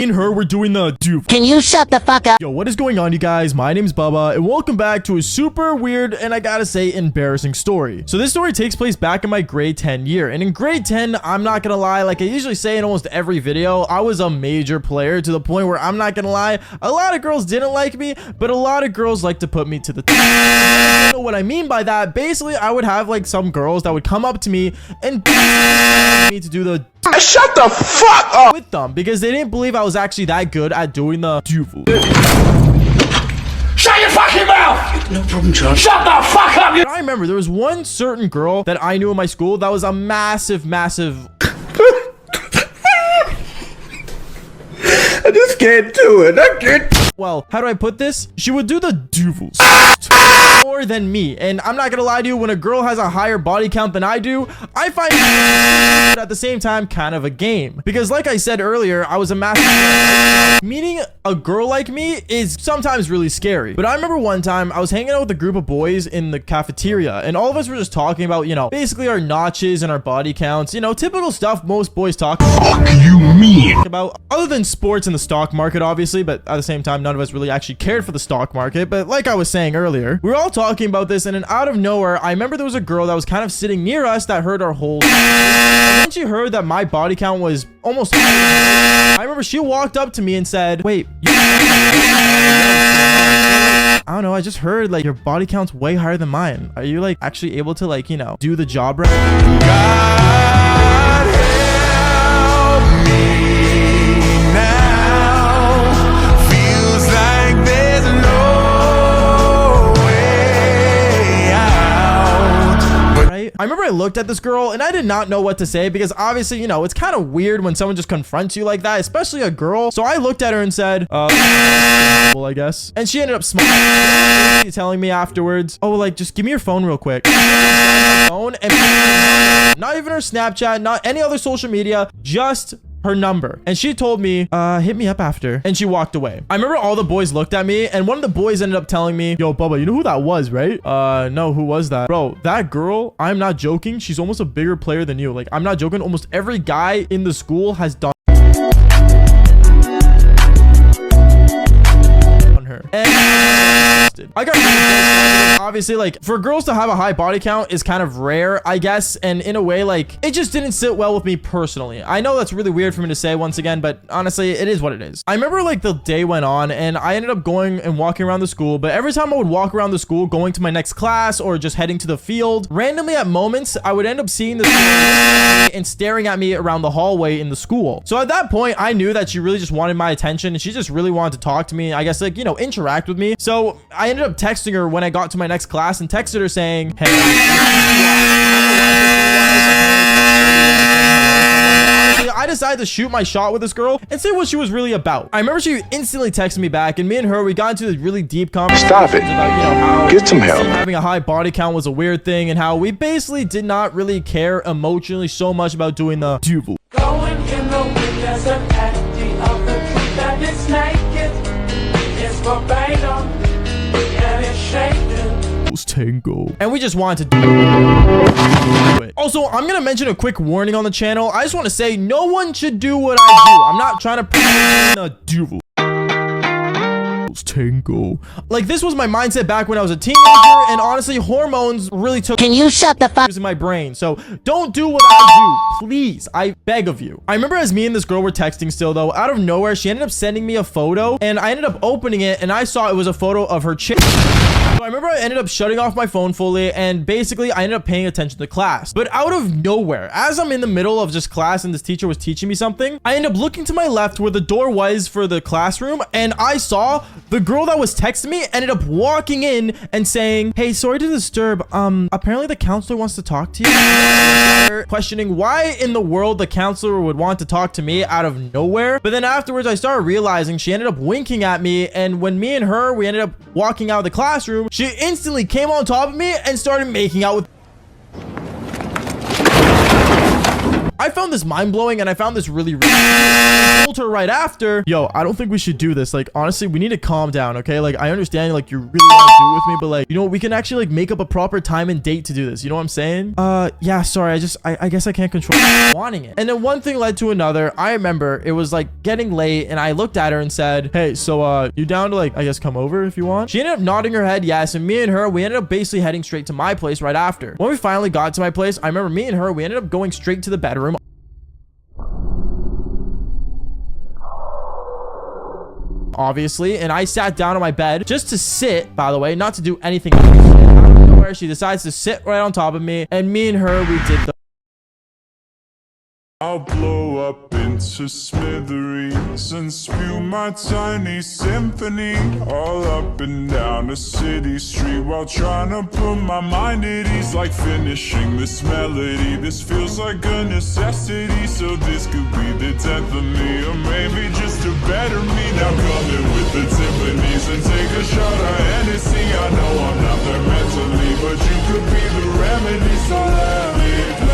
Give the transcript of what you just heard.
and her were doing the doof. Can you shut the fuck up? Yo, what is going on, you guys? My name's Bubba, and welcome back to a super weird and I gotta say embarrassing story. So this story takes place back in my grade 10 year, and in grade 10, I'm not gonna lie, like I usually say in almost every video, I was a major player to the point where I'm not gonna lie, a lot of girls didn't like me, but a lot of girls like to put me to the top. You know what I mean by that? Basically, I would have like some girls that would come up to me and me to do the shut the fuck up with them because they didn't believe I was actually that good at doing the doofle. Shut your fucking mouth! No problem, John. Shut the fuck up! I remember there was one certain girl that I knew in my school that was a massive I just can't do it. I can't. well, how do I put this? She would do the doofles more than me. And I'm not gonna lie to you, when a girl has a higher body count than I do, I find it at the same time kind of a game. Because like I said earlier, I was a massive meeting a girl like me is sometimes really scary. But I remember one time I was hanging out with a group of boys in the cafeteria, and all of us were just talking about, you know, basically our notches and our body counts, you know, typical stuff most boys talk about, other than sports and the stock market, obviously. But at the same time, none of us really actually cared for the stock market. But like I was saying earlier, we were all talking about this, and then out of nowhere, I remember there was a girl that was kind of sitting near us that heard our whole and when she heard that my body count was almost I remember she walked up to me and said, wait, I don't know, I just heard like your body count's way higher than mine. Are you like actually able to, like, you know, do the job right? God help me now. Feels like there's no way out. But Right? I remember I looked at this girl and I did not know what to say because obviously, you know, it's kind of weird when someone just confronts you like that, especially a girl. So I looked at her and said, well, I guess. And she ended up smiling, telling me afterwards, oh, like, just give me your phone real quick. Phone, and not even her Snapchat, not any other social media, just her number. And she told me, hit me up after. And she walked away. I remember all the boys looked at me, and one of the boys ended up telling me, yo, Bubba, you know who that was, right? No, who was that? Bro, that girl, I'm not joking, she's almost a bigger player than you. Like, I'm not joking, almost every guy in the school has done her. And I got obviously, like, for girls to have a high body count is kind of rare, I guess, and in a way, like, it just didn't sit well with me personally. I know that's really weird for me to say once again, but honestly, it is what it is. I remember, like, the day went on and I ended up going and walking around the school, but every time I would walk around the school going to my next class or just heading to the field, randomly at moments I would end up seeing this and staring at me around the hallway in the school. So at that point, I knew that she really just wanted my attention and she just really wanted to talk to me, I guess, like, you know, interact with me. So I ended up texting her when I got to my next class and texted her saying, hey, I decided to shoot my shot with this girl and say what she was really about. I remember she instantly texted me back, and me and her, we got into this really deep conversation. Stop it. About, you know, how get some help. Having a high body count was a weird thing, and how we basically did not really care emotionally so much about doing the doofle. Going in the wind as a patty of the truth that it's naked. It's verbatim and it's shaking. Tango. And we just wanted to do it. Also, I'm gonna mention a quick warning on the channel. I just want to say no one should do what I do. I'm not trying to put a doofle. Tango. Like, this was my mindset back when I was a teenager, and honestly, hormones really took Can you shut the fuck in my brain. So don't do what I do, please. I beg of you. I remember as me and this girl were texting still, though, out of nowhere, she ended up sending me a photo, and I ended up opening it, and I saw it was a photo of her chick. So I remember I ended up shutting off my phone fully, and basically I ended up paying attention to class. But out of nowhere, as I'm in the middle of just class and this teacher was teaching me something, I ended up looking to my left where the door was for the classroom, and I saw the girl that was texting me ended up walking in and saying, hey, sorry to disturb, apparently the counselor wants to talk to you. Questioning why in the world the counselor would want to talk to me out of nowhere. But then afterwards I started realizing she ended up winking at me, and when me and her, we ended up walking out of the classroom, she instantly came on top of me and started making out with I found this mind-blowing and I found this really I told her right after, yo, I don't think we should do this. Like, honestly, we need to calm down, okay? Like, I understand, like, you really want to do it with me, but, like, you know what? We can actually, like, make up a proper time and date to do this. You know what I'm saying? Yeah, sorry. I guess I can't control wanting it. And then one thing led to another. I remember it was, like, getting late, and I looked at her and said, hey, so, you down to, like, I guess come over if you want? She ended up nodding her head yes, and me and her, we ended up basically heading straight to my place right after. When we finally got to my place, I remember me and her, we ended up going straight to the bedroom. Obviously, and I sat down on my bed just to sit, by the way, not to do anything else. Out of nowhere, she decides to sit right on top of me, and me and her, we did the I'll blow up into smithereens and spew my tiny symphony all up and down a city street while trying to put my mind at ease, like finishing this melody. This feels like a necessity, so this could be the 10th of me, or maybe just a better me. Now come in with the timpanis and take a shot of Hennessy. I know I'm not there mentally, but you could be the remedy, so let me